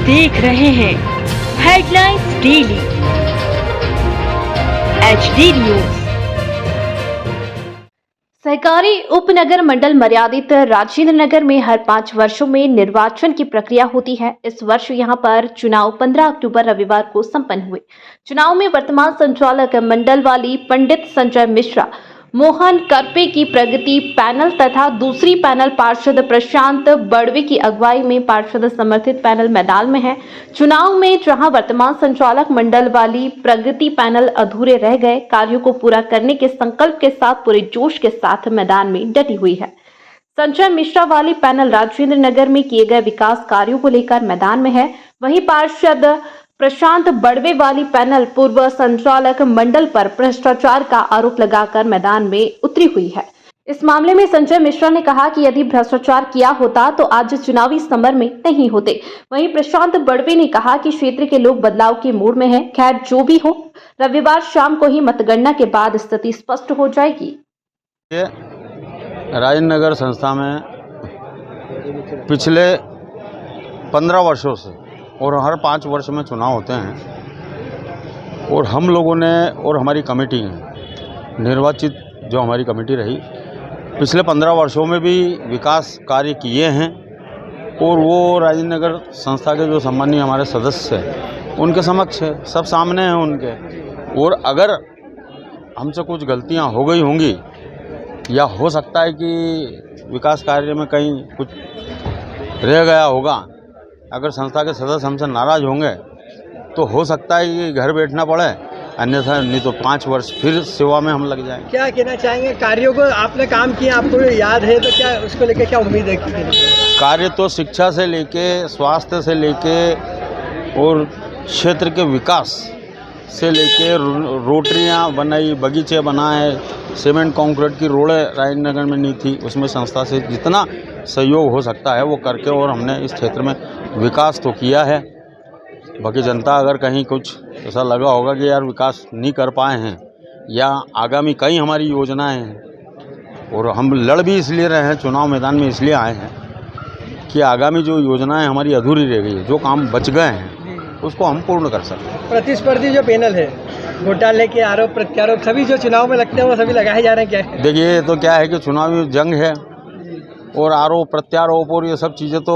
देख रहे हैं हेडलाइंस डेली HD न्यूज। सहकारी उपनगर मंडल मर्यादित राजेंद्र नगर में हर 5 वर्षों में निर्वाचन की प्रक्रिया होती है। इस वर्ष यहां पर चुनाव 15 अक्टूबर रविवार को संपन्न हुए। चुनाव में वर्तमान संचालक मंडल वाली पंडित संजय मिश्रा, मोहन करपे की प्रगति पैनल तथा दूसरी पैनल पार्षद प्रशांत बड़वे की अगुवाई में पार्षद समर्थित पैनल मैदान में है। चुनाव में जहां वर्तमान संचालक मंडल वाली प्रगति पैनल अधूरे रह गए, कार्यों को पूरा करने के संकल्प के साथ पूरे जोश के साथ मैदान में डटी हुई है। संजय मिश्रा वाली पैनल राजेंद्र नगर में किए गए विकास कार्यों को लेकर मैदान में है। वहीं पार्षद प्रशांत बड़वे वाली पैनल पूर्व संचालक मंडल पर भ्रष्टाचार का आरोप लगाकर मैदान में उतरी हुई है। इस मामले में संजय मिश्रा ने कहा कि यदि भ्रष्टाचार किया होता तो आज चुनावी समर में नहीं होते। वहीं प्रशांत बड़वे ने कहा कि क्षेत्र के लोग बदलाव के मूड में हैं। खैर जो भी हो, रविवार शाम को ही मतगणना के बाद स्थिति स्पष्ट हो जाएगी। राजेंद्र नगर संस्था में पिछले 15 वर्षों से और हर 5 वर्ष में चुनाव होते हैं और हम लोगों ने और हमारी कमेटी है निर्वाचित जो हमारी कमेटी रही पिछले 15 वर्षों में भी विकास कार्य किए हैं और वो राजेंद्र नगर संस्था के जो सम्मानीय हमारे सदस्य हैं उनके समक्ष है, सब सामने हैं उनके। और अगर हमसे कुछ गलतियां हो गई होंगी या हो सकता है कि विकास कार्य में कहीं कुछ रह गया होगा, अगर संस्था के सदस्य हमसे नाराज़ होंगे तो हो सकता है कि घर बैठना पड़े, अन्यथा नहीं तो 5 वर्ष फिर सेवा में हम लग जाएं। क्या कहना चाहेंगे? कार्यों को आपने काम किया, आपको याद है, तो क्या उसको लेके क्या उम्मीद है? कार्य तो शिक्षा से लेके स्वास्थ्य से लेके और क्षेत्र के विकास से लेके रोटरियाँ बनाई, बगीचे बनाए, सीमेंट कंक्रीट की रोडें राजेंद्र नगर में नहीं थी, उसमें संस्था से जितना सहयोग हो सकता है वो करके और हमने इस क्षेत्र में विकास तो किया है। बाकी जनता अगर कहीं कुछ ऐसा लगा होगा कि यार विकास नहीं कर पाए हैं या आगामी कई हमारी योजनाएं हैं और हम लड़ भी इसलिए रहे हैं, चुनाव मैदान में इसलिए आए हैं कि आगामी जो योजनाएं हमारी अधूरी रह गई है, जो काम बच गए हैं उसको हम पूर्ण कर सकते। प्रतिस्पर्धी जो पैनल है, घोटाले के आरोप प्रत्यारोप सभी जो चुनाव में लगते हैं वो सभी लगाए जा रहे हैं। क्या देखिए, ये तो क्या है कि चुनावी जंग है और आरोप प्रत्यारोप और ये सब चीज़ें तो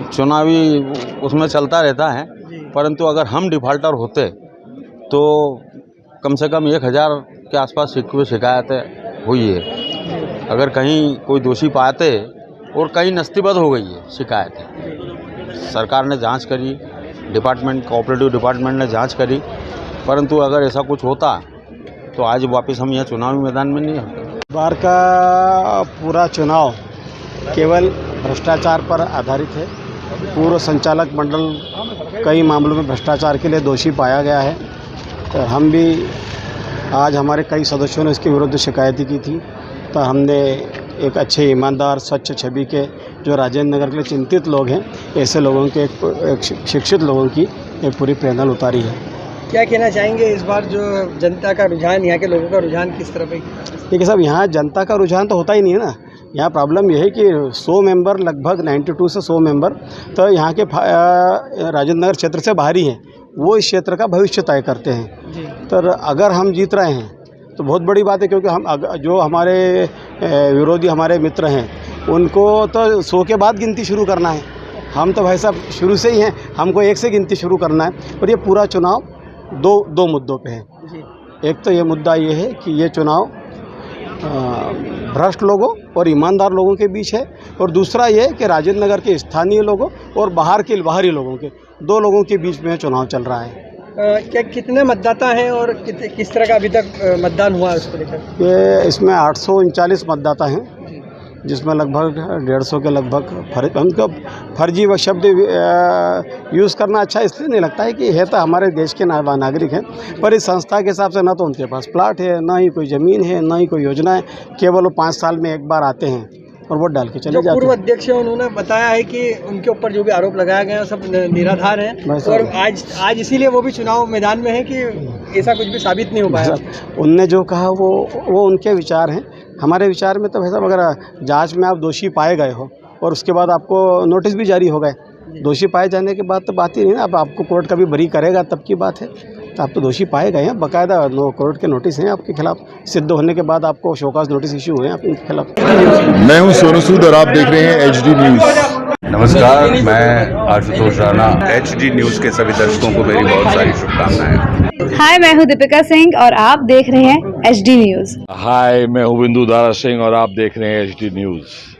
चुनावी उसमें चलता रहता है, परंतु अगर हम डिफाल्टर होते तो कम से कम 1000 के आसपास शिकायतें हुई है। अगर कहीं कोई दोषी पाते और कहीं नस्तीबद्ध हो गई है शिकायतें, सरकार ने जांच करी, कोऑपरेटिव डिपार्टमेंट ने जांच करी, परंतु अगर ऐसा कुछ होता तो आज वापस हम यहाँ चुनावी मैदान में नहीं होते। बार का पूरा चुनाव केवल भ्रष्टाचार पर आधारित है। पूर्व संचालक मंडल कई मामलों में भ्रष्टाचार के लिए दोषी पाया गया है। तो हम भी आज हमारे कई सदस्यों ने इसके विरुद्ध शिकायत की थी, तो हमने एक अच्छे ईमानदार स्वच्छ छवि के जो राजेंद्र नगर के लिए चिंतित लोग हैं, ऐसे लोगों के एक शिक्षित लोगों की एक पूरी पैनल उतारी है। क्या कहना चाहेंगे इस बार जो जनता का रुझान, यहाँ के लोगों का रुझान किस तरफ है? देखिए साहब, यहाँ जनता का रुझान तो होता ही नहीं है ना। यहाँ प्रॉब्लम यह है कि 100 मेंबर, लगभग 92 से 100 मेंबर तो यहाँ के राजेंद्र नगर क्षेत्र से बाहरी हैं, वो इस क्षेत्र का भविष्य तय करते हैं। तो अगर हम जीत रहे हैं तो बहुत बड़ी बात है, क्योंकि हम जो हमारे विरोधी हमारे मित्र हैं उनको तो 100 के बाद गिनती शुरू करना है। हम तो भाई साहब शुरू से ही हैं, हमको 1 से गिनती शुरू करना है। और ये पूरा चुनाव दो मुद्दों पे है। एक तो ये मुद्दा ये है कि ये चुनाव भ्रष्ट लोगों और ईमानदार लोगों के बीच है, और दूसरा ये कि राजेंद्र नगर के स्थानीय लोगों और बाहरी लोगों के 2 लोगों के बीच में चुनाव चल रहा है। क्या कितने मतदाता हैं और किस तरह का अभी तक मतदान हुआ है उसको लेकर? ये इसमें 839 मतदाता हैं, जिसमें लगभग 150 के लगभग उनको फर्जी व शब्द यूज़ करना अच्छा इसलिए नहीं लगता है कि है तो हमारे देश के नागरिक हैं, पर इस संस्था के हिसाब से ना तो उनके पास प्लाट है, ना ही कोई ज़मीन है, ना ही कोई योजना है। केवल वो 5 साल में एक बार आते हैं और वोट डाल के चले जाते हैं। पूर्व अध्यक्ष है, उन्होंने बताया है कि उनके ऊपर जो भी आरोप लगाया गया सब निराधार हैं और आज इसीलिए वो भी चुनाव मैदान में है कि ऐसा कुछ भी साबित नहीं हो पाया। उनने जो कहा वो उनके विचार हैं। हमारे विचार में तो भाई साहब, अगर जांच में आप दोषी पाए गए हो और उसके बाद आपको नोटिस भी जारी हो गए दोषी पाए जाने के बाद तो बात ही नहीं ना। अब आपको कोर्ट कभी बरी करेगा तब की बात है। तो आप तो दोषी पाए गए हैं, बाकायदा कोर्ट के नोटिस हैं आपके खिलाफ, सिद्ध होने के बाद आपको शोकाज नोटिस इशू हुए हैं आपके खिलाफ। मैं हूं सोनू सूद और आप देख रहे हैं HD न्यूज़। नमस्कार, मैं आशुतोष राणा। HD न्यूज़ के सभी दर्शकों को मेरी बहुत सारी शुभकामनाएं। हाय, मैं हूं दीपिका सिंह और आप देख रहे हैं HD न्यूज़। हाय, मैं हूं बिंदु दारा सिंह और आप देख रहे हैं HD न्यूज़।